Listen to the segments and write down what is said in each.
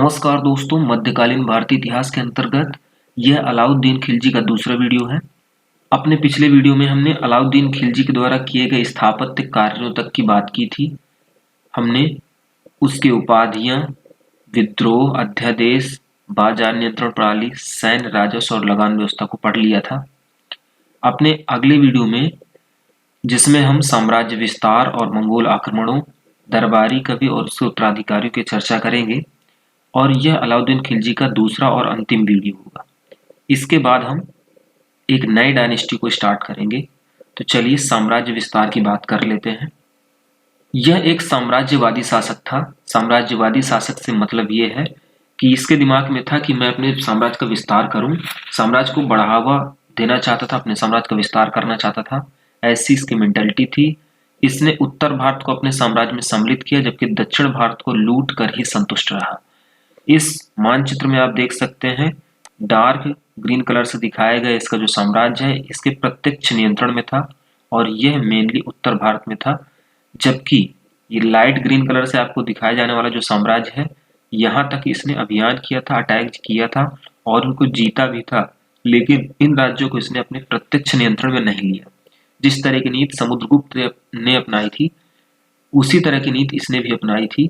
नमस्कार दोस्तों, मध्यकालीन भारतीय इतिहास के अंतर्गत यह अलाउद्दीन खिलजी का दूसरा वीडियो है। अपने पिछले वीडियो में हमने अलाउद्दीन खिलजी के द्वारा किए गए स्थापत्य कार्यों तक की बात की थी। हमने उसके उपाधियां, विद्रोह, अध्यादेश, बाजार नियंत्रण प्रणाली, सैन्य राजस्व और लगान व्यवस्था को पढ़ लिया था। अपने अगले वीडियो में, जिसमें हम साम्राज्य विस्तार और मंगोल आक्रमणों, दरबारी कवि और उसके उत्तराधिकारियों की चर्चा करेंगे, और यह अलाउद्दीन खिलजी का दूसरा और अंतिम वीडियो होगा। इसके बाद हम एक नई डायनेस्टी को स्टार्ट करेंगे। तो चलिए साम्राज्य विस्तार की बात कर लेते हैं। यह एक साम्राज्यवादी शासक था। साम्राज्यवादी शासक से मतलब यह है कि इसके दिमाग में था कि मैं अपने साम्राज्य का विस्तार करूं, साम्राज्य को बढ़ावा देना चाहता था, अपने साम्राज्य का विस्तार करना चाहता था। ऐसी इसकी मेंटालिटी थी। इसने उत्तर भारत को अपने साम्राज्य में सम्मिलित किया, जबकि दक्षिण भारत को लूट कर ही संतुष्ट रहा। इस मानचित्र में आप देख सकते हैं, डार्क ग्रीन कलर से दिखाया गया इसका जो साम्राज्य है, इसके प्रत्यक्ष नियंत्रण में था और यह मेनली उत्तर भारत में था। जबकि ये लाइट ग्रीन कलर से आपको दिखाया जाने वाला जो साम्राज्य है, यहाँ तक इसने अभियान किया था, अटैक किया था और उनको जीता भी था। लेकिन इन राज्यों को इसने अपने प्रत्यक्ष नियंत्रण में नहीं लिया। जिस तरह की नीति समुद्रगुप्त ने अपनाई थी, उसी तरह की नीति इसने भी अपनाई थी।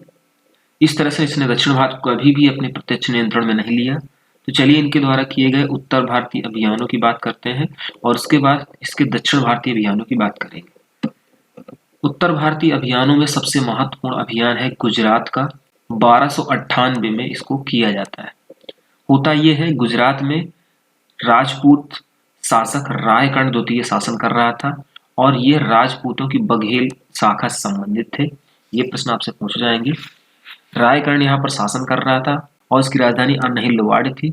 इस तरह से इसने दक्षिण भारत को कभी भी अपने प्रत्यक्ष नियंत्रण में नहीं लिया। तो चलिए इनके द्वारा किए गए उत्तर भारतीय अभियानों की बात करते हैं और उसके बाद इसके दक्षिण भारतीय अभियानों की बात करेंगे। उत्तर भारतीय अभियानों में सबसे महत्वपूर्ण अभियान है गुजरात का। 1298 में इसको किया जाता है। होता यह है, गुजरात में राजपूत शासक रायकर्ण द्वितीय शासन कर रहा था और ये राजपूतों की बघेल शाखा से संबंधित थे। ये प्रश्न आपसे पूछे जाएंगे। रायकर्ण यहाँ पर शासन कर रहा था और इसकी राजधानी अनहिलवाड़ थी।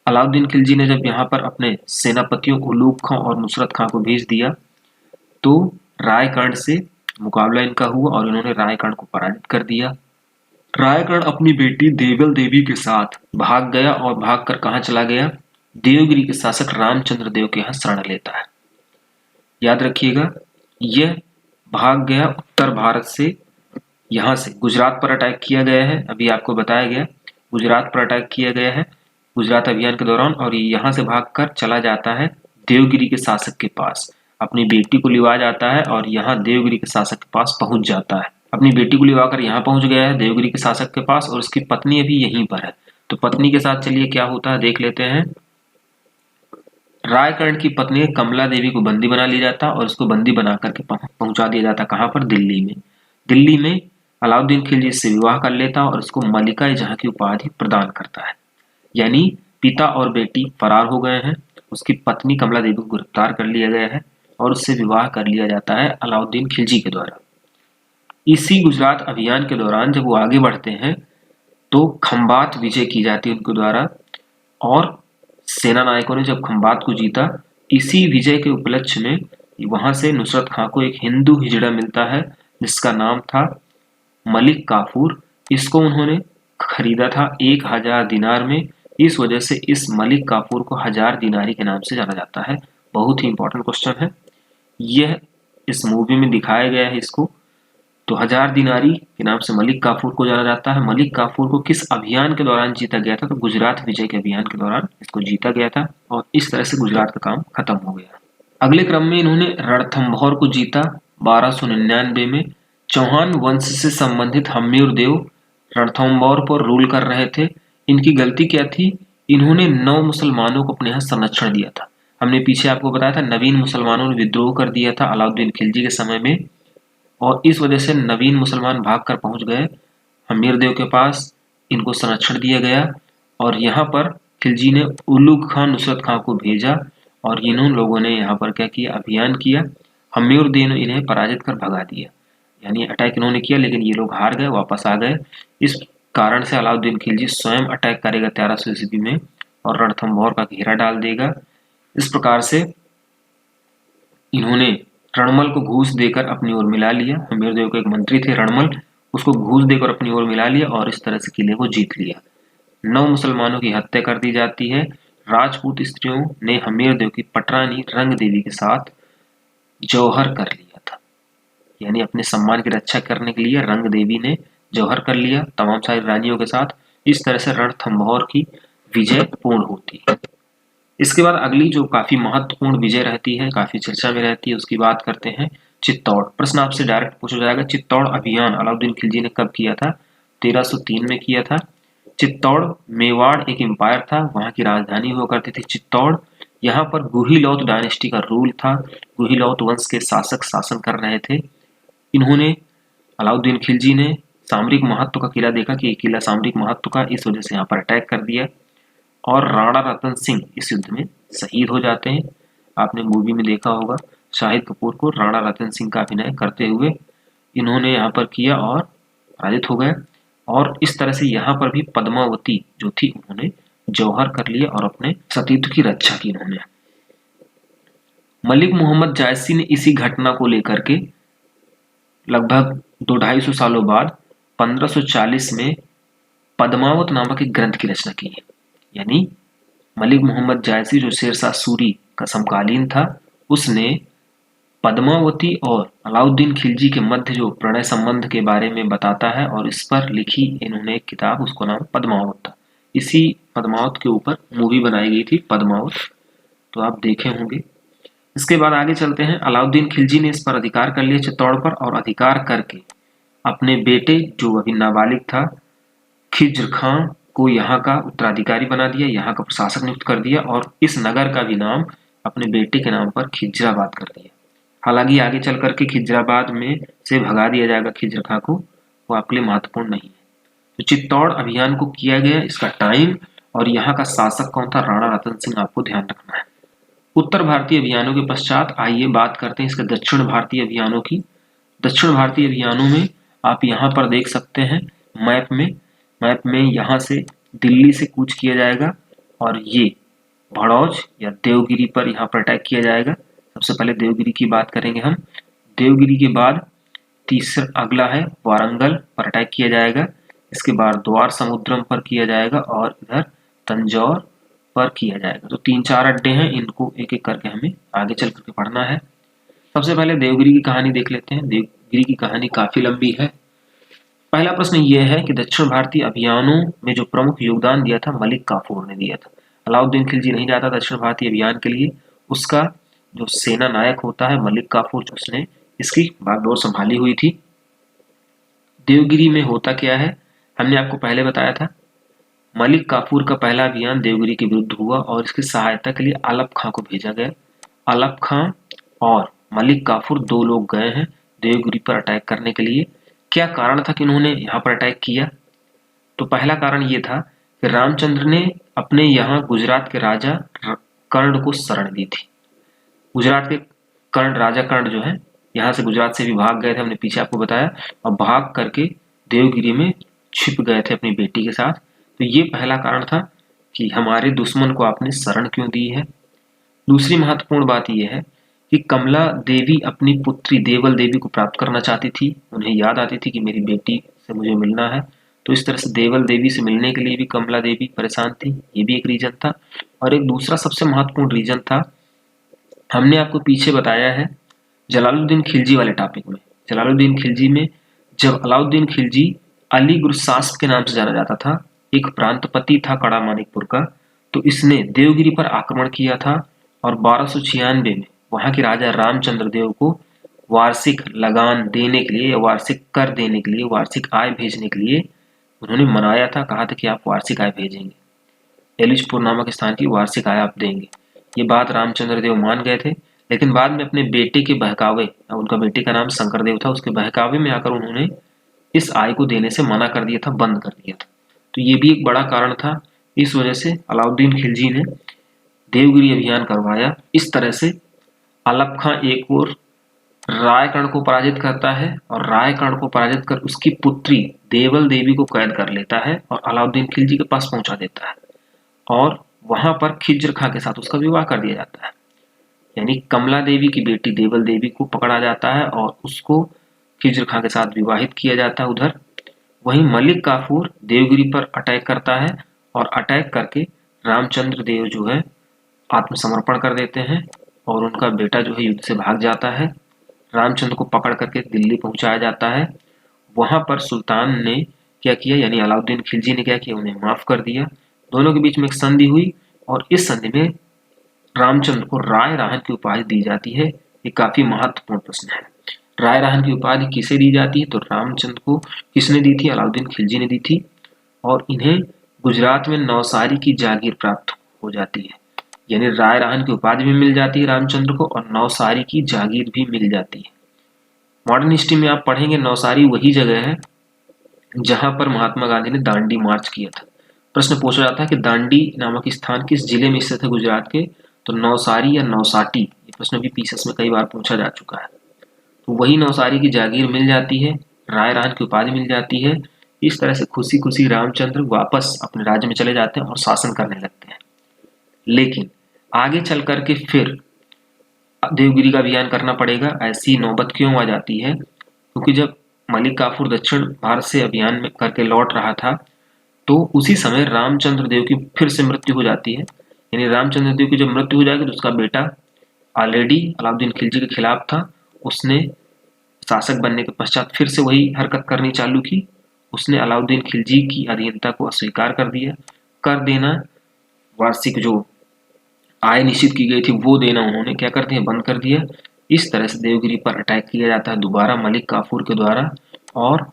अलाउद्दीन खिलजी ने जब यहाँ पर अपने सेनापतियों उलूग खां और नुसरत खां को भेज दिया, तो रायकर्ण से मुकाबला इनका हुआ और इन्होंने रायकर्ण को पराजित कर दिया। रायकर्ण अपनी बेटी देवल देवी के साथ भाग गया और भागकर कहाँ चला गया? देवगिरी के शासक रामचंद्र देव के यहाँ शरण लेता है। याद रखिएगा, यह भाग गया उत्तर भारत से। यहाँ से गुजरात पर अटैक किया गया है, अभी आपको बताया गया गुजरात पर अटैक किया गया है गुजरात अभियान के दौरान, और यहाँ से भागकर चला जाता है देवगिरी के शासक के पास। अपनी बेटी को लिवा जाता है और यहाँ देवगिरी के शासक के पास पहुंच जाता है। अपनी बेटी को लिवाकर यहाँ पहुंच गया है देवगिरी के शासक के पास और उसकी पत्नी अभी यहीं पर है। तो पत्नी के साथ चलिए क्या होता है देख लेते हैं। रायकर्ण की पत्नी कमला देवी को बंदी बना लिया जाता और उसको बंदी बना करके पहुंचा दिया जाता कहाँ पर? दिल्ली में। दिल्ली में अलाउद्दीन खिलजी से विवाह कर लेता और उसको मलिका जहां की उपाधि प्रदान करता है। यानी पिता और बेटी फरार हो गए हैं, उसकी पत्नी कमला देवी को गिरफ्तार कर लिया गया है और उससे विवाह कर लिया जाता है अलाउद्दीन खिलजी के द्वारा। इसी गुजरात अभियान के दौरान जब वो आगे बढ़ते हैं तो खंबात विजय की जाती है उनके द्वारा, और सेना नायकों ने जब खंबात को जीता, इसी विजय के उपलक्ष्य में वहां से नुसरत खां को एक हिंदू हिजड़ा मिलता है जिसका नाम था मलिक काफूर। इसको उन्होंने खरीदा था 1000 दिनार में। इस वजह से इस मलिक काफूर को 1000 दिनारी के नाम से जाना जाता है। बहुत ही इंपॉर्टेंट क्वेश्चन है यह, इस मूवी में दिखाया गया है इसको। तो 1000 दिनारी के नाम से मलिक काफूर को जाना जाता है। मलिक काफूर को किस अभियान के दौरान जीता गया था? तो गुजरात विजय के अभियान के दौरान इसको जीता गया था और इस तरह से गुजरात का काम खत्म हो गया। अगले क्रम में इन्होंने रणथंभौर को जीता 1299 में। चौहान वंश से संबंधित हम्मीर देव रणथंभौर पर रूल कर रहे थे। इनकी गलती क्या थी? इन्होंने 9 मुसलमानों को अपने यहाँ संरक्षण दिया था। हमने पीछे आपको बताया था नवीन मुसलमानों ने विद्रोह कर दिया था अलाउद्दीन खिलजी के समय में, और इस वजह से नवीन मुसलमान भागकर पहुंच गए हम्मीर देव के पास। इनको संरक्षण दिया गया और यहाँ पर खिलजी ने उलूग खां नुसरत खां को भेजा और इन लोगों ने यहाँ पर क्या किया? अभियान किया। हम्मीर देव ने इन्हें पराजित कर भगा दिया। यानी अटैक इन्होंने किया लेकिन ये लोग हार गए, वापस आ गए। इस कारण से अलाउद्दीन खिलजी स्वयं अटैक करेगा 1300 ईस्वी में और रणथंभौर का घेरा डाल देगा। इस प्रकार से इन्होंने रणमल को घूस देकर अपनी ओर मिला लिया। हम्मीर देव के एक मंत्री थे रणमल, उसको घूस देकर अपनी ओर मिला लिया और इस तरह से किले को जीत लिया। 9 मुसलमानों की हत्या कर दी जाती है। राजपूत स्त्रियों ने हम्मीर देव की पटरानी रंग देवी के साथ जौहर कर लिया था। यानी अपने सम्मान की रक्षा करने के लिए रंग देवी ने जौहर कर लिया तमाम सारी रानियों के साथ। इस तरह से रणथंभौर की विजय पूर्ण होती है। इसके बाद अगली जो काफी महत्वपूर्ण विजय रहती है, काफी चर्चा में रहती है, उसकी बात करते हैं चित्तौड़। प्रश्न आपसे डायरेक्ट पूछा जाएगा, चित्तौड़ अभियान अलाउद्दीन खिलजी ने कब किया था? 1303 में किया था। चित्तौड़ मेवाड़ एक एम्पायर था, वहां की राजधानी हुआ करती थी चित्तौड़। यहाँ पर गुहिलौत डायनेस्टी का रूल था, गुहिलौत वंश के शासक शासन कर रहे थे। इन्होंने अलाउद्दीन खिलजी ने सामरिक महत्व का किला देखा कि ये किला सामरिक महत्व का, इस वजह से यहाँ पर अटैक कर दिया और राणा रतन सिंह इस युद्ध में शहीद हो जाते हैं। आपने मूवी में देखा होगा शाहिद कपूर को राणा रतन सिंह का अभिनय करते हुए, इन्होंने यहाँ पर किया और पराजित हो गए। और इस तरह से यहाँ पर भी पद्मावती जो थी उन्होंने जौहर कर लिया और अपने सतीत्व की रक्षा की इन्होंने। मलिक मोहम्मद जायसी ने इसी घटना को लेकर के लगभग 200-250 सालों बाद 1540 में पद्मावत नामक एक ग्रंथ की रचना की है। यानी मलिक मोहम्मद जायसी जो शेरशाह सूरी का समकालीन था, उसने पद्मावती और अलाउद्दीन खिलजी के मध्य जो प्रणय संबंध के बारे में बताता है और इस पर लिखी इन्होंने एक किताब, उसको नाम पद्मावत था। इसी पद्मावत के ऊपर मूवी बनाई गई थी पद्मावत, तो आप देखे होंगे। इसके बाद आगे चलते हैं। अलाउद्दीन खिलजी ने इस पर अधिकार कर लिया चित्तौड़ पर, और अधिकार करके अपने बेटे जो अभी नाबालिग था खिज्र खां को यहाँ का उत्तराधिकारी बना दिया, यहाँ का प्रशासक नियुक्त कर दिया और इस नगर का भी नाम अपने बेटे के नाम पर खिज्राबाद कर दिया। हालांकि आगे चल करके खिज्राबाद में से भगा दिया जाएगा खिज्र खां को, वो आपके लिए महत्वपूर्ण नहीं है। तो चित्तौड़ अभियान को किया गया, इसका टाइम और यहाँ का शासक कौन था? राणा रतन सिंह, आपको ध्यान रखना है। उत्तर भारतीय अभियानों के पश्चात आइए बात करते हैं इसके दक्षिण भारतीय अभियानों की। दक्षिण भारतीय अभियानों में आप यहाँ पर देख सकते हैं मैप में यहाँ से दिल्ली से कूच किया जाएगा और ये भड़ौज या देवगिरी पर यहाँ पर अटैक किया जाएगा। सबसे पहले देवगिरी की बात करेंगे हम। देवगिरी के बाद तीसरा अगला है वारंगल पर अटैक किया जाएगा। इसके बाद द्वार समुद्रम पर किया जाएगा और इधर तंजौर पर किया जाएगा। तो 3-4 अड्डे हैं, इनको एक एक करके हमें आगे चल करके पढ़ना है। सबसे पहले देवगिरी की कहानी देख लेते हैं। देवगिरी की कहानी काफी लंबी है। पहला प्रश्न यह है कि दक्षिण भारतीय अभियानों में जो प्रमुख योगदान दिया था मलिक काफूर ने दिया था। अलाउद्दीन खिलजी नहीं जाता दक्षिण भारतीय अभियान के लिए, उसका जो सेना नायक होता है मलिक काफूर, उसने इसकी बागडोर संभाली हुई थी। देवगिरी में होता क्या है, हमने आपको पहले बताया था। मलिक काफूर का पहला अभियान देवगिरी के विरुद्ध हुआ और इसकी सहायता के लिए आलप खां को भेजा गया। आलप खां और मलिक काफूर 2 लोग गए हैं देवगिरी पर अटैक करने के लिए। क्या कारण था कि उन्होंने यहाँ पर अटैक किया? तो पहला कारण ये था कि रामचंद्र ने अपने यहाँ गुजरात के राजा कर्ण को शरण दी थी। गुजरात के राजा कर्ण जो है यहाँ से गुजरात से भी भाग गए थे, हमने पीछे आपको बताया, और भाग करके देवगिरी में छिप गए थे अपनी बेटी के साथ। तो ये पहला कारण था कि हमारे दुश्मन को आपने शरण क्यों दी है। दूसरी महत्वपूर्ण बात यह है कि कमला देवी अपनी पुत्री देवल देवी को प्राप्त करना चाहती थी। उन्हें याद आती थी कि मेरी बेटी से मुझे मिलना है, तो इस तरह से देवल देवी से मिलने के लिए भी कमला देवी परेशान थी। ये भी एक रीजन था। और एक दूसरा सबसे महत्वपूर्ण रीजन था, हमने आपको पीछे बताया है जलालुद्दीन खिलजी वाले टॉपिक में। जलालुद्दीन खिलजी में जब अलाउद्दीन खिलजी अली गुरसास्प के नाम से जाना जाता था, एक प्रांतपति था कड़ा मानिकपुर का, तो इसने देवगिरी पर आक्रमण किया था और 1296 में वहां के राजा रामचंद्र देव को वार्षिक लगान देने के लिए या वार्षिक कर देने के लिए, वार्षिक आय भेजने के लिए उन्होंने मनाया था। कहा था कि आप वार्षिक आय भेजेंगे, एलिचपुर नामक स्थान की वार्षिक आय आप देंगे। ये बात रामचंद्र देव मान गए थे, लेकिन बाद में अपने बेटे के बहकावे, उनका बेटे का नाम शंकरदेव था, उसके बहकावे में आकर उन्होंने इस आय को देने से मना कर दिया था, बंद कर दिया था। तो ये भी एक बड़ा कारण था। इस वजह से अलाउद्दीन खिलजी ने देवगिरी अभियान करवाया। इस तरह से आलप खां एक और रायकर्ण को पराजित करता है और रायकर्ण को पराजित कर उसकी पुत्री देवल देवी को कैद कर लेता है और अलाउद्दीन खिलजी के पास पहुंचा देता है और वहां पर खिज्र खां के साथ उसका विवाह कर दिया जाता है। यानी कमला देवी की बेटी देवल देवी को पकड़ा जाता है और उसको खिज्र खां के साथ विवाहित किया जाता है उधर। वहीं मलिक काफूर देवगिरी पर अटैक करता है और अटैक करके रामचंद्र देव जो है आत्मसमर्पण कर देते हैं और उनका बेटा जो है युद्ध से भाग जाता है। रामचंद्र को पकड़ करके दिल्ली पहुंचाया जाता है। वहां पर सुल्तान ने क्या किया, यानी अलाउद्दीन खिलजी ने क्या किया, उन्हें माफ कर दिया। दोनों के बीच में एक संधि हुई और इस संधि में रामचंद्र को राय राहन की उपाधि दी जाती है। ये काफी महत्वपूर्ण प्रश्न है। राय राहन की उपाधि किसे दी जाती है, तो रामचंद्र को किसने दी थी, अलाउद्दीन खिलजी ने दी थी। और इन्हें गुजरात में नवसारी की जागीर प्राप्त हो जाती है, यानी राय राहन की उपाधि भी मिल जाती है रामचंद्र को और नवसारी की जागीर भी मिल जाती है। मॉडर्न हिस्ट्री में आप पढ़ेंगे नवसारी वही जगह है जहां पर महात्मा गांधी ने दांडी मार्च किया था। प्रश्न पूछा जाता है कि दांडी नामक स्थान किस जिले में स्थित है गुजरात के, तो नवसारी या नौसाटी। ये प्रश्न भी पीसीएस में कई बार पूछा जा चुका है। तो वही नवसारी की जागीर मिल जाती है, राय राहन की उपाधि मिल जाती है। इस तरह से खुशी खुशी रामचंद्र वापस अपने राज्य में चले जाते हैं और शासन करने लगते हैं। लेकिन आगे चल करके फिर देवगिरी का अभियान करना पड़ेगा। ऐसी नौबत क्यों आ जाती है, क्योंकि जब मलिक काफूर दक्षिण भारत से अभियान में करके लौट रहा था तो उसी समय रामचंद्र देव की फिर से मृत्यु हो जाती है। यानी रामचंद्र देव की जब मृत्यु हो जाएगी तो उसका बेटा ऑलरेडी अलाउद्दीन खिलजी के खिलाफ था, उसने शासक बनने के पश्चात फिर से वही हरकत करनी चालू की। उसने अलाउद्दीन खिलजी की अधीनता को अस्वीकार कर दिया। कर देना, वार्षिक जो आय निश्चित की गई थी वो देना उन्होंने क्या कर दिया, बंद कर दिया। इस तरह से देवगिरी पर अटैक किया जाता है दोबारा मलिक काफूर के द्वारा और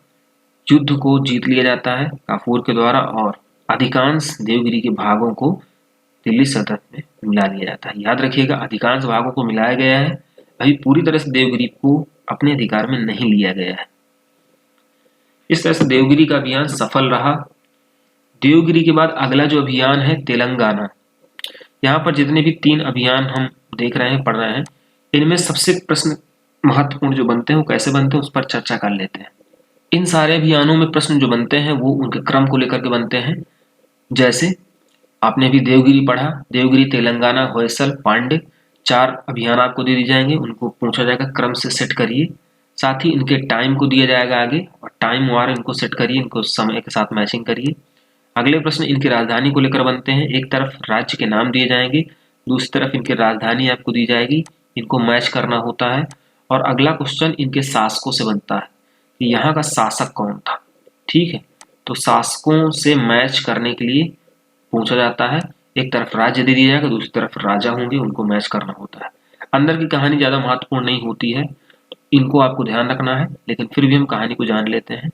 युद्ध को जीत लिया जाता है काफूर के द्वारा और अधिकांश देवगिरी के भागों को दिल्ली सल्तनत में मिला लिया जाता है। याद रखिएगा, अधिकांश भागों को मिलाया गया है, अभी पूरी तरह से देवगिरी को अपने अधिकार में नहीं लिया गया है। इस तरह से देवगिरी का अभियान सफल रहा। देवगिरी के बाद अगला जो अभियान है तेलंगाना। यहाँ पर जितने भी 3 अभियान हम देख रहे हैं, पढ़ रहे हैं, इनमें सबसे प्रश्न महत्वपूर्ण जो बनते हैं वो कैसे बनते हैं उस पर चर्चा कर लेते हैं। इन सारे अभियानों में प्रश्न जो बनते हैं वो उनके क्रम को लेकर के बनते हैं। जैसे आपने अभी देवगिरी पढ़ा, देवगिरी, तेलंगाना, होयसल, पांडे, 4 अभियान आपको दे दिए जाएंगे, उनको पूछा जाएगा क्रम से सेट करिए। साथ ही इनके टाइम को दिया जाएगा आगे और टाइम वार इनको सेट करिए, इनको समय के साथ मैचिंग करिए। अगले प्रश्न इनकी राजधानी को लेकर बनते हैं। एक तरफ राज्य के नाम दिए जाएंगे, दूसरी तरफ इनकी राजधानी आपको दी जाएगी, इनको मैच करना होता है। और अगला क्वेश्चन इनके शासकों से बनता है कि यहाँ का शासक कौन था। ठीक है, तो शासकों से मैच करने के लिए पूछा जाता है। एक तरफ राज्य दे दिया जाएगा, दूसरी तरफ राजा होंगे, उनको मैच करना होता है। अंदर की कहानी ज्यादा महत्वपूर्ण नहीं होती है, इनको आपको ध्यान रखना है, लेकिन फिर भी हम कहानी को जान लेते हैं।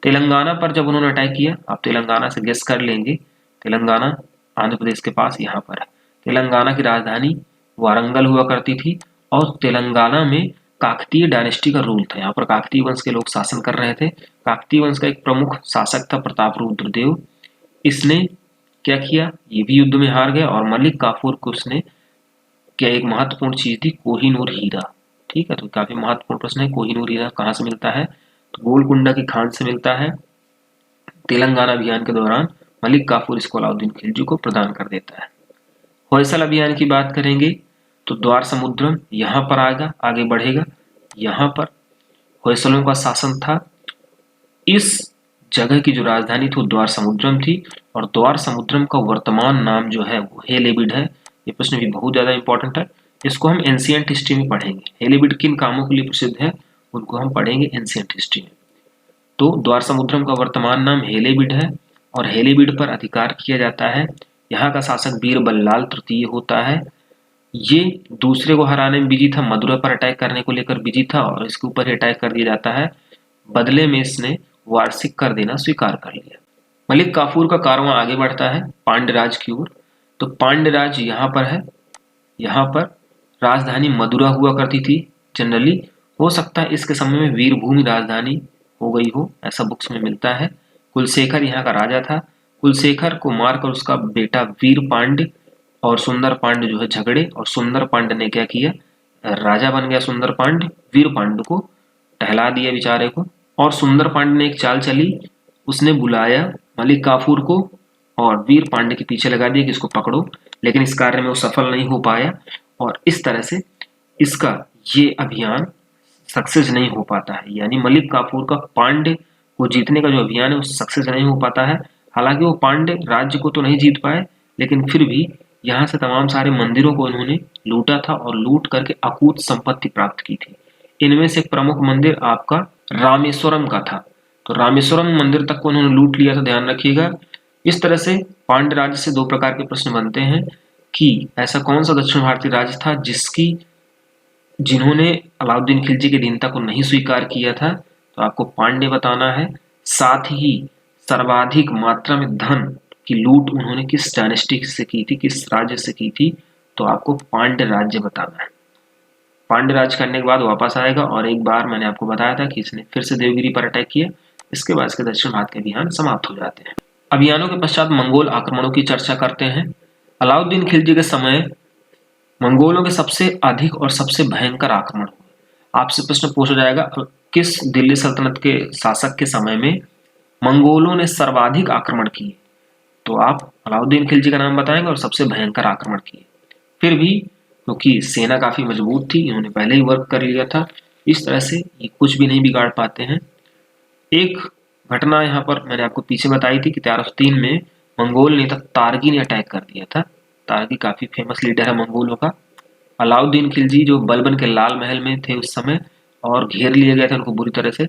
तेलंगाना पर जब उन्होंने अटैक किया, आप तेलंगाना से गेस कर लेंगे, तेलंगाना आंध्र प्रदेश के पास यहाँ पर है। तेलंगाना की राजधानी वारंगल हुआ करती थी और तेलंगाना में काकतीय डायनेस्टी का रूल था। यहाँ पर काकतीय वंश के लोग शासन कर रहे थे। काकतीय वंश का एक प्रमुख शासक था प्रतापरुद्र देव। इसने क्या किया, ये भी युद्ध में हार गया और मलिक काफूर को उसने क्या एक महत्वपूर्ण चीज थी, कोहिनूर हीरा। ठीक है, तो काफी महत्वपूर्ण प्रश्न है, कोहिनूर हीरा कहाँ से मिलता है, तो गोलकुंडा की खान से मिलता है। तेलंगाना अभियान के दौरान मलिक काफूर इसको अलाउद्दीन खिलजी को प्रदान कर देता है। होयसल अभियान की बात करेंगे तो द्वार समुद्रम यहाँ पर आएगा, आगे बढ़ेगा। यहाँ पर होयसलों का शासन था। इस जगह की जो राजधानी थी वो द्वार समुद्रम थी और द्वार समुद्रम का वर्तमान नाम जो है वो हेलेबिड है। ये प्रश्न भी बहुत ज्यादा इंपॉर्टेंट है, इसको हम एंशिएंट हिस्ट्री में पढ़ेंगे। हेलेबिड किन कामों के लिए प्रसिद्ध है उनको हम पढ़ेंगे एंशिएंट हिस्ट्री में। तो द्वार समुद्रम का वर्तमान नाम हेलेबिड है और हेलेबिड पर अधिकार किया जाता है। यहाँ का शासक वीर बल्लाल तृतीय होता है। ये दूसरे को हराने में बिजी था, मदुरा पर अटैक करने को लेकर बिजी था और इसके ऊपर ही अटैक कर दिया जाता है। बदले में इसने वार्षिक कर देना स्वीकार कर लिया। मलिक काफूर का कारवां आगे बढ़ता है पांड्यराज की ओर। तो पांड्यराज यहाँ पर है, यहाँ पर राजधानी मदुरा हुआ करती थी। जनरली हो सकता है इसके समय में वीरभूमि राजधानी हो गई हो, ऐसा बुक्स में मिलता है। कुलशेखर यहाँ का राजा था। कुलशेखर को मारकर उसका बेटा वीर पांड्य और सुंदर पांड्य जो है झगड़े और सुंदर पांड्य ने क्या किया, राजा बन गया सुंदर पांड्य। वीर पांड्य को टहला दिया बेचारे को और सुंदर पांड्य ने एक चाल चली, उसने बुलाया मलिक काफूर को और वीर पांड्य के पीछे लगा दिया कि इसको पकड़ो, लेकिन इस कार्य में वो सफल नहीं हो पाया और इस तरह से इसका ये अभियान सक्सेस नहीं हो पाता है। यानी मलिक काफूर का पांड्य को जीतने का जो अभियान है वो सक्सेस नहीं हो पाता है। हालांकि वो पांड्य राज्य को तो नहीं जीत पाए, लेकिन फिर भी यहाँ से तमाम सारे मंदिरों को उन्होंने लूटा था और लूट करके अकूत संपत्ति प्राप्त की थी। इनमें से प्रमुख मंदिर आपका रामेश्वरम का था। तो रामेश्वरम मंदिर तक को उन्होंने लूट लिया था, ध्यान रखिएगा। इस तरह से पांड्य राज्य से 2 प्रकार के प्रश्न बनते हैं कि ऐसा कौन सा दक्षिण भारतीय राज्य था जिन्होंने अलाउद्दीन खिलजी की दीनता को नहीं स्वीकार किया था, तो आपको पांड्य बताना है। साथ ही सर्वाधिक मात्रा में धन की लूट उन्होंने किस डायनेस्टी से की थी, किस राज्य से की थी, तो आपको पांड्य राज्य बताना है। पांड्य राज करने के बाद वापस आएगा और एक बार मैंने आपको बताया था कि इसने फिर से देवगिरी पर अटैक किया। इसके बाद इसके दक्षिण भारत के अभियान समाप्त हो जाते हैं। अभियानों के पश्चात मंगोल आक्रमणों की चर्चा करते हैं। अलाउद्दीन खिलजी के समय मंगोलों के सबसे अधिक और सबसे भयंकर आक्रमण हुआ। आपसे प्रश्न पूछा जाएगा किस दिल्ली सल्तनत के शासक के समय में मंगोलों ने सर्वाधिक आक्रमण किए, तो आप अलाउद्दीन खिलजी का नाम बताएंगे और सबसे भयंकर आक्रमण किए। फिर भी क्योंकि सेना काफी मजबूत थी, इन्होंने पहले ही वर्क कर लिया था, इस तरह से ये कुछ भी नहीं बिगाड़ पाते हैं। एक घटना यहाँ पर मैंने आपको पीछे बताई थी कि 1303 में मंगोल नेता तारगी ने अटैक कर दिया था। तारगी काफी फेमस लीडर है मंगोलों का। अलाउद्दीन खिलजी जो बलबन के लाल महल में थे उस समय, और घेर लिए गए थे उनको बुरी तरह से,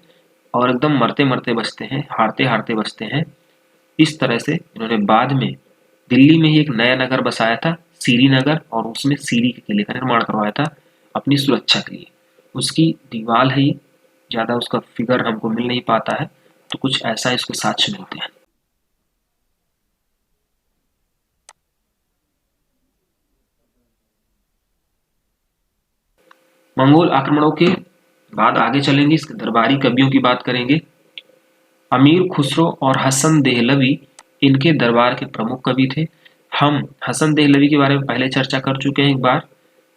और एकदम मरते मरते बचते हैं, हारते हारते बचते हैं। इस तरह से इन्होंने बाद में दिल्ली में ही एक नया नगर बसाया था, सीरी नगर, और उसमें सीरी के किले का निर्माण करवाया था अपनी सुरक्षा के लिए। उसकी दीवार है, ज्यादा उसका फिगर हमको मिल नहीं पाता है, तो कुछ ऐसा इसके साक्ष्य मिलते हैं। मंगोल आक्रमणों के बाद आगे चलेंगे, इसके दरबारी कवियों की बात करेंगे। अमीर खुसरो और हसन देहलवी इनके दरबार के प्रमुख कवि थे। हम हसन देहलवी के बारे में पहले चर्चा कर चुके हैं एक बार।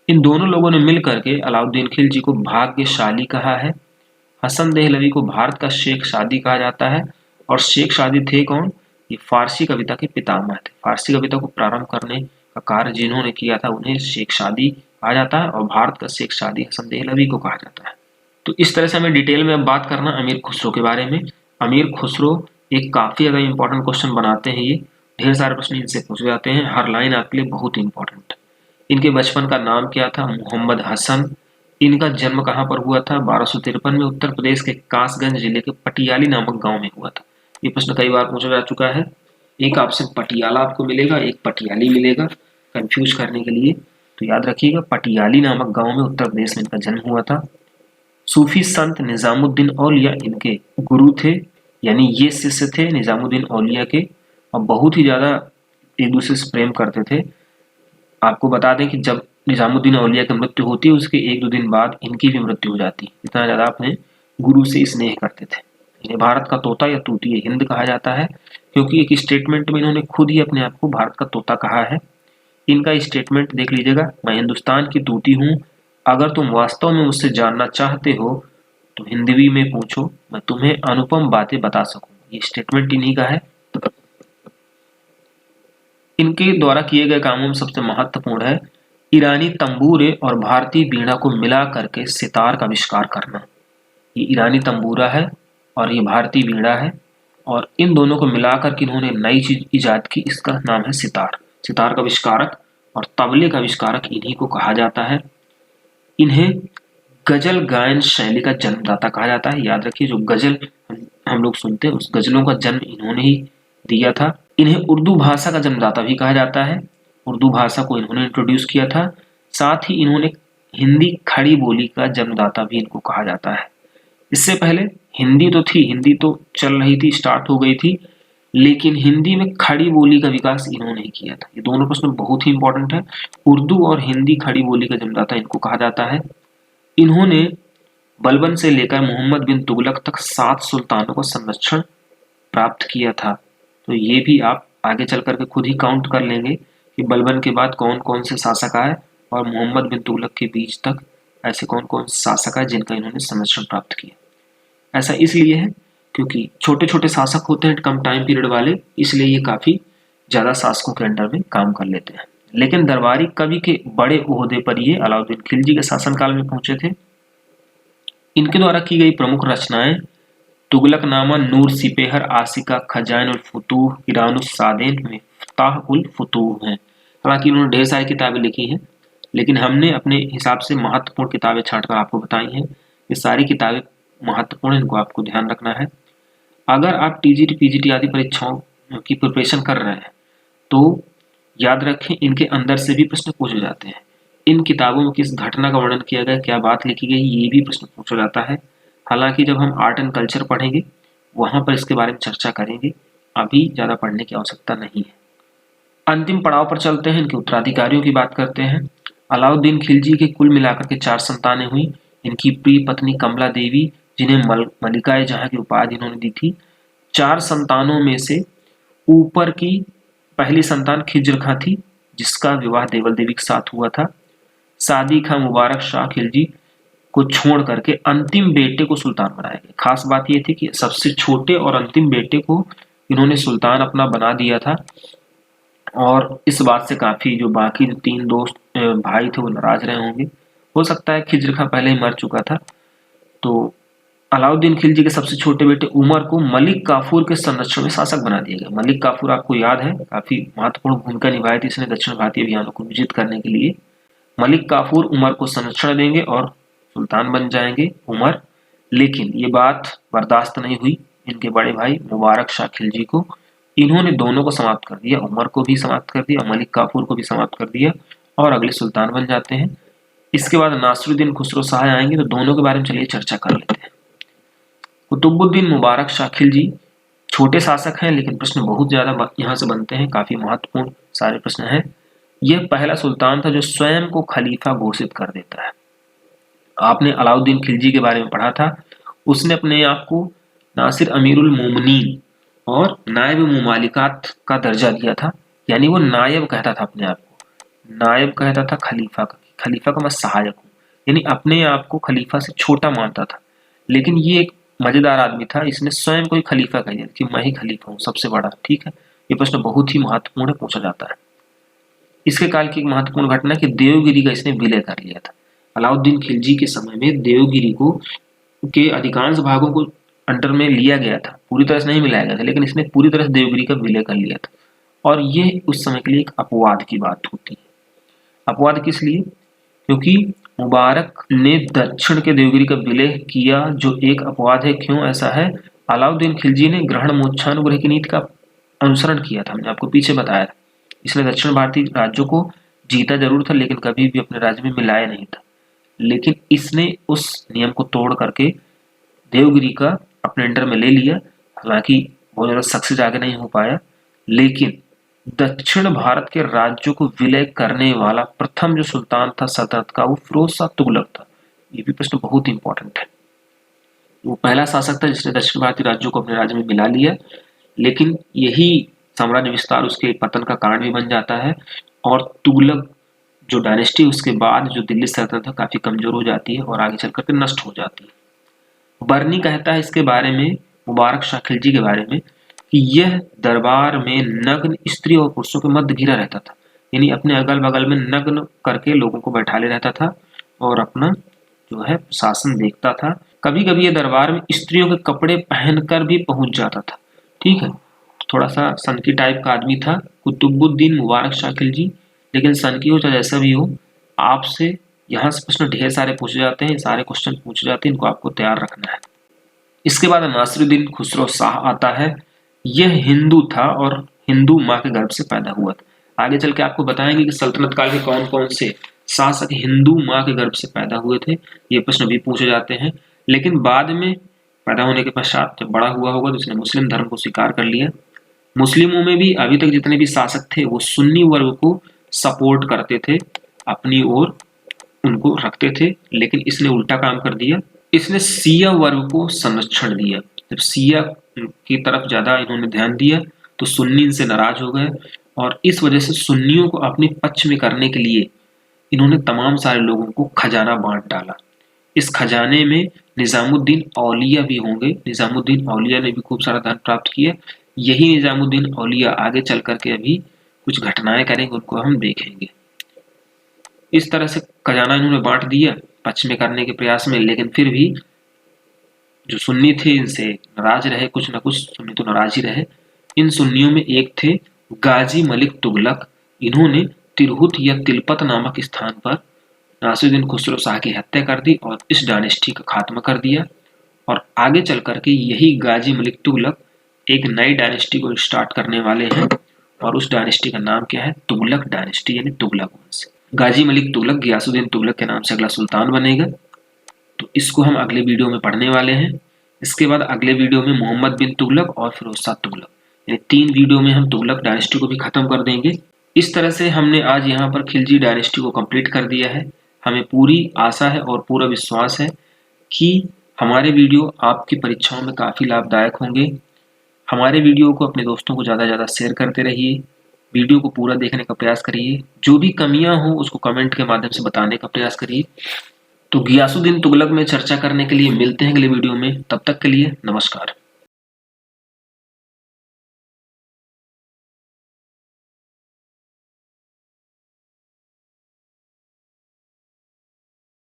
इन दोनों लोगों ने मिलकर के अलाउद्दीन खिलजी को भाग्यशाली कहा है। हसन देहलवी को भारत का शेख शादी कहा जाता है, और शेख शादी थे कौन? ये फारसी कविता के पितामह थे। फारसी कविता को प्रारंभ करने का कार्य जिन्होंने किया था उन्हें शेख शादी कहा जाता है, और भारत का शेख शादी हसन देहलवी को कहा जाता है। तो इस तरह से हमें डिटेल में अब बात करना अमीर खुसरो के बारे में। अमीर खुसरो एक काफी ज्यादा इंपॉर्टेंट क्वेश्चन बनाते हैं, ये ढेर सारे प्रश्न इनसे पूछे जाते हैं, हर लाइन आपके लिए बहुत इंपॉर्टेंट। इनके बचपन का नाम क्या था? मोहम्मद हसन। इनका जन्म कहाँ पर हुआ था? 1253 में उत्तर प्रदेश के कासगंज जिले के पटियाली नामक गांव में हुआ था। ये प्रश्न कई बार पूछा जा चुका है। एक ऑप्शन पटियाला आपको मिलेगा, एक पटियाली मिलेगा, कंफ्यूज करने के लिए। तो याद रखिएगा पटियाली नामक गांव में उत्तर प्रदेश में इनका जन्म हुआ था। सूफी संत निजामुद्दीन औलिया इनके गुरु थे, यानी ये शिष्य थे निजामुद्दीन औलिया के, और बहुत ही ज्यादा एक दूसरे से प्रेम करते थे। आपको बता दें कि जब निजामुद्दीन औलिया की मृत्यु होती है उसके 1-2 दिन बाद इनकी भी मृत्यु हो जाती है। इतना ज्यादा अपने गुरु से स्नेह करते थे। इन्हें भारत का तोता या तूतीय हिंद कहा जाता है, क्योंकि एक स्टेटमेंट में इन्होंने खुद ही अपने आप को भारत का तोता कहा है। इनका स्टेटमेंट देख लीजिएगा, मैं हिंदुस्तान की तूती हूँ, अगर तुम वास्तव में मुझसे जानना चाहते हो तो हिंदवी में पूछो, मैं तुम्हें अनुपम बातें बता सकूं। ये स्टेटमेंट इन्हीं का है। इनके द्वारा किए गए कामों में सबसे महत्वपूर्ण है ईरानी तंबूरे और भारतीय बीड़ा को मिला करके सितार का आविष्कार करना। ये ईरानी तंबूरा है और ये भारतीय बीड़ा है, और इन दोनों को मिलाकर के इन्होंने नई चीज इजाद की, इसका नाम है सितार। सितार का आविष्कारक और तबले का आविष्कारक इन्हीं को कहा जाता है। इन्हें गजल गायन शैली का जन्मदाता कहा जाता है। याद रखिए जो गजल हम लोग सुनते हैं उस गजलों का जन्म इन्होंने ही दिया था। इन्हें उर्दू भाषा का जन्मदाता भी कहा जाता है, उर्दू भाषा को इन्होंने इंट्रोड्यूस किया था। साथ ही इन्होंने हिंदी खड़ी बोली का जन्मदाता भी इनको कहा जाता है। इससे पहले हिंदी तो थी, हिंदी तो चल रही थी, स्टार्ट हो गई थी, लेकिन हिंदी में खड़ी बोली का विकास इन्होंने ही किया था। ये दोनों प्रश्न बहुत ही इंपॉर्टेंट है। उर्दू और हिंदी खड़ी बोली का जन्मदाता इनको कहा जाता है। इन्होंने बलबन से लेकर मोहम्मद बिन तुगलक तक 7 सुल्तानों का संरक्षण प्राप्त किया था। तो ये भी आप आगे चल करके खुद ही काउंट कर लेंगे कि बलबन के बाद कौन कौन से शासक आए, और मोहम्मद बिन तुगलक के बीच तक ऐसे कौन कौन से शासक आए जिनका इन्होंने संरक्षण प्राप्त किया। ऐसा इसलिए है क्योंकि छोटे छोटे शासक होते हैं कम टाइम पीरियड वाले, इसलिए ये काफी ज्यादा शासकों के अंडर में काम कर लेते हैं। लेकिन दरबारी कवि के बड़े ओहदे पर ये अलाउद्दीन खिलजी के शासनकाल में पहुंचे थे। इनके द्वारा की गई प्रमुख रचनाएं तुगलकनामा, नूर सिपेहर, आसिका, खजाइन उल फुतूह, ईरानुस सादेन, मिफ्ताह उल फुतूह हैं। हालांकि उन्होंने ढेर सारी किताबें लिखी हैं, लेकिन हमने अपने हिसाब से महत्वपूर्ण किताबें छांटकर आपको बताई हैं। ये सारी किताबें महत्वपूर्ण, इनको आपको ध्यान रखना है। अगर आप टीजीटी पीजीटी आदि परीक्षाओं की प्रिपरेशन कर रहे हैं तो याद रखें इनके अंदर से भी प्रश्न पूछे जाते हैं। इन किताबों में किस घटना का वर्णन किया गया, क्या बात लिखी गई, ये भी प्रश्न पूछा जाता है। हालांकि जब हम आर्ट एंड कल्चर पढ़ेंगे वहां पर इसके बारे में चर्चा करेंगे, अभी ज्यादा पढ़ने की आवश्यकता नहीं है। अंतिम पड़ाव पर चलते हैं, इनके उत्तराधिकारियों की बात करते हैं। अलाउद्दीन खिलजी के कुल मिलाकर के 4 संतानें हुई। इनकी प्रिय पत्नी कमला देवी, जिन्हें मलिकाए जहां की उपाधि इन्होंने दी थी। 4 संतानों में से ऊपर की पहली संतान खिज्र खां थी, जिसका विवाह देवल देवी के साथ हुआ था। सादी खां मुबारक शाह खिलजी को छोड़ करके अंतिम बेटे को सुल्तान बनाया गया। खास बात यह थी कि सबसे छोटे और अंतिम बेटे को इन्होंने सुल्तान अपना बना दिया था, और इस बात से काफी जो बाकी जो 3 दोस्त भाई थे वो नाराज रहे होंगे। हो सकता है खिज्र खां पहले ही मर चुका था। तो अलाउद्दीन खिलजी के सबसे छोटे बेटे उमर को मलिक काफूर के संरक्षण में शासक बना दिया गया। मलिक काफूर आपको याद है, काफी महत्वपूर्ण भूमिका निभाई थी इसने दक्षिण भारतीय अभियानों को विजित करने के लिए। मलिक काफूर उमर को संरक्षण देंगे और सुल्तान बन जाएंगे उमर। लेकिन ये बात बर्दाश्त नहीं हुई इनके बड़े भाई मुबारक शाह खिलजी को। इन्होंने दोनों को समाप्त कर दिया, उमर को भी समाप्त कर दिया, मलिक काफूर को भी समाप्त कर दिया, और अगले सुल्तान बन जाते हैं। इसके बाद नासिरुद्दीन खुसरो शाह आएंगे, तो दोनों के बारे में चलिए चर्चा कर लेते हैं। कुतुबुद्दीन मुबारक शाह खिलजी छोटे शासक हैं, लेकिन प्रश्न बहुत ज्यादा यहाँ से बनते हैं, काफी महत्वपूर्ण सारे प्रश्न हैं। यह पहला सुल्तान था जो स्वयं को खलीफा घोषित कर देता है। आपने अलाउद्दीन खिलजी के बारे में पढ़ा था, उसने अपने आप को नासिर अमीरुल मोमिनीन और नायब मुमालिकात का दर्जा दिया था। यानी वो नायब कहता था अपने आप को, नायब कहता था खलीफा का, खलीफा का मैं सहायक हूँ, यानी अपने आप को खलीफा से छोटा मानता था। लेकिन ये एक मजेदार आदमी था, इसने स्वयं को ही खलीफा कह दिया कि मैं ही खलीफा हूँ सबसे बड़ा। ठीक है, ये प्रश्न बहुत ही महत्वपूर्ण पूछा जाता है। इसके काल की एक महत्वपूर्ण घटना कि देवगिरी का इसने विलय कर लिया था। अलाउद्दीन खिलजी के समय में देवगिरी को के अधिकांश भागों को अंडर में लिया गया था, पूरी तरह से नहीं मिलाया गया था, लेकिन इसने पूरी तरह से देवगिरी का विलय कर लिया था। और ये उस समय के लिए एक अपवाद की बात होती है। अपवाद किस लिए? क्योंकि मुबारक ने दक्षिण के देवगिरी का विलय किया, जो एक अपवाद है। क्यों ऐसा है? अलाउद्दीन खिलजी ने ग्रहण मोक्षानुग्रह की नीति का अनुसरण किया था, हमने आपको पीछे बताया था। इसने दक्षिण भारतीय राज्यों को जीता जरूर था, लेकिन कभी भी अपने राज्य में मिलाया नहीं था। लेकिन इसने उस नियम को तोड़ करके देवगिरी का अपने अंडर में ले लिया। हालांकि बहुत ज्यादा सक्सेस आगे नहीं हो पाया, लेकिन दक्षिण भारत के राज्यों को विलय करने वाला प्रथम जो सुल्तान था सल्तनत का, वो फिरोज शाह तुगलक था। ये भी प्रश्न बहुत इंपॉर्टेंट है। वो पहला शासक था जिसने दक्षिण भारतीय राज्यों को अपने राज्य में मिला लिया, लेकिन यही साम्राज्य विस्तार उसके पतन का कारण भी बन जाता है। और तुगलक जो डायनेस्टी उसके बाद जो दिल्ली सल्तनत है काफी कमजोर हो जाती है और आगे चल करके नष्ट हो जाती है। बर्नी कहता है इसके बारे में, मुबारक शाह खिलजी के बारे में, कि यह दरबार में नग्न स्त्री और पुरुषों के मध्य घिरा रहता था। यानी अपने अगल बगल में नग्न करके लोगों को बैठा ले रहता था और अपना जो है शासन देखता था। कभी कभी ये दरबार में स्त्रियों के कपड़े पहनकर भी पहुंच जाता था। ठीक है, थोड़ा सा सनकी टाइप का आदमी था कुतुबुद्दीन मुबारक शाह खिलजी। लेकिन सनकी हो चाहे जैसा भी हो, आपसे यहाँ से प्रश्न ढेर सारे पूछे जाते हैं, सारे क्वेश्चन पूछे जाते हैं, इनको आपको तैयार रखना है। इसके बाद नासिरुद्दीन खुसरो शाह आता है। यह हिंदू था और हिंदू माँ के गर्भ से पैदा हुआ था। आगे चल के आपको बताएंगे कि सल्तनत काल के कौन कौन से शासक हिंदू माँ के गर्भ से पैदा हुए थे। ये प्रश्न भी पूछे जाते हैं। लेकिन बाद में पैदा होने के पश्चात जब बड़ा हुआ होगा तो उसने मुस्लिम धर्म को स्वीकार कर लिया। मुस्लिमों में भी अभी तक जितने भी शासक थे वो सुन्नी वर्ग को सपोर्ट करते थे, अपनी ओर उनको रखते थे। लेकिन इसने उल्टा काम कर दिया, इसने शिया वर्ग को संरक्षण दिया। जब शिया की तरफ ज्यादा इन्होंने ध्यान दिया तो सुन्नी इनसे नाराज हो गए, और इस वजह से सुन्नियों को अपने पक्ष में करने के लिए इन्होंने तमाम सारे लोगों को खजाना बांट डाला। इस खजाने में निजामुद्दीन औलिया भी होंगे। निजामुद्दीन औलिया ने भी खूब सारा धन प्राप्त किया। यही निजामुद्दीन औलिया आगे चल करके अभी कुछ घटनाएं करेंगे, उनको हम देखेंगे। इस तरह से खजाना इन्होंने बांट दिया पक्ष में करने के प्रयास में, लेकिन फिर भी जो सुन्नी थे इनसे नाराज रहे, कुछ ना कुछ सुन्नी तो नाराज ही रहे। इन सुन्नियों में एक थे गाजी मलिक तुगलक। इन्होंने तिरहुत या तिलपत नामक स्थान पर नासिरुद्दीन खुसरो शाह की हत्या कर दी और इस डायनेस्टी का खात्मा कर दिया। और आगे चल करके यही गाजी मलिक तुगलक एक नई डायनेस्टी को स्टार्ट करने वाले हैं और उस डायनेस्टी का नाम क्या है? तुगलक डायनेस्टी यानी तुगलक वंश। गाजी मलिक तुगलक गियासुद्दीन तुगलक के नाम से अगला सुल्तान बनेगा। तो इसको हम अगले वीडियो में पढ़ने वाले हैं। इसके बाद अगले वीडियो में मोहम्मद बिन तुगलक और फिरोज शाह तुगलक, यानी 3 वीडियो में हम तुगलक डायनेस्टी को भी खत्म कर देंगे। इस तरह से हमने आज यहाँ पर खिलजी डायनेस्टी को कंप्लीट कर दिया है। हमें पूरी आशा है और पूरा विश्वास है कि हमारे वीडियो आपकी परीक्षाओं में काफ़ी लाभदायक होंगे। हमारे वीडियो को अपने दोस्तों को ज़्यादा से ज़्यादा शेयर करते रहिए। वीडियो को पूरा देखने का प्रयास करिए। जो भी कमियां हो उसको कमेंट के माध्यम से बताने का प्रयास करिए। तो गियासुद्दीन तुगलक में चर्चा करने के लिए मिलते हैं अगले वीडियो में। तब तक के लिए नमस्कार।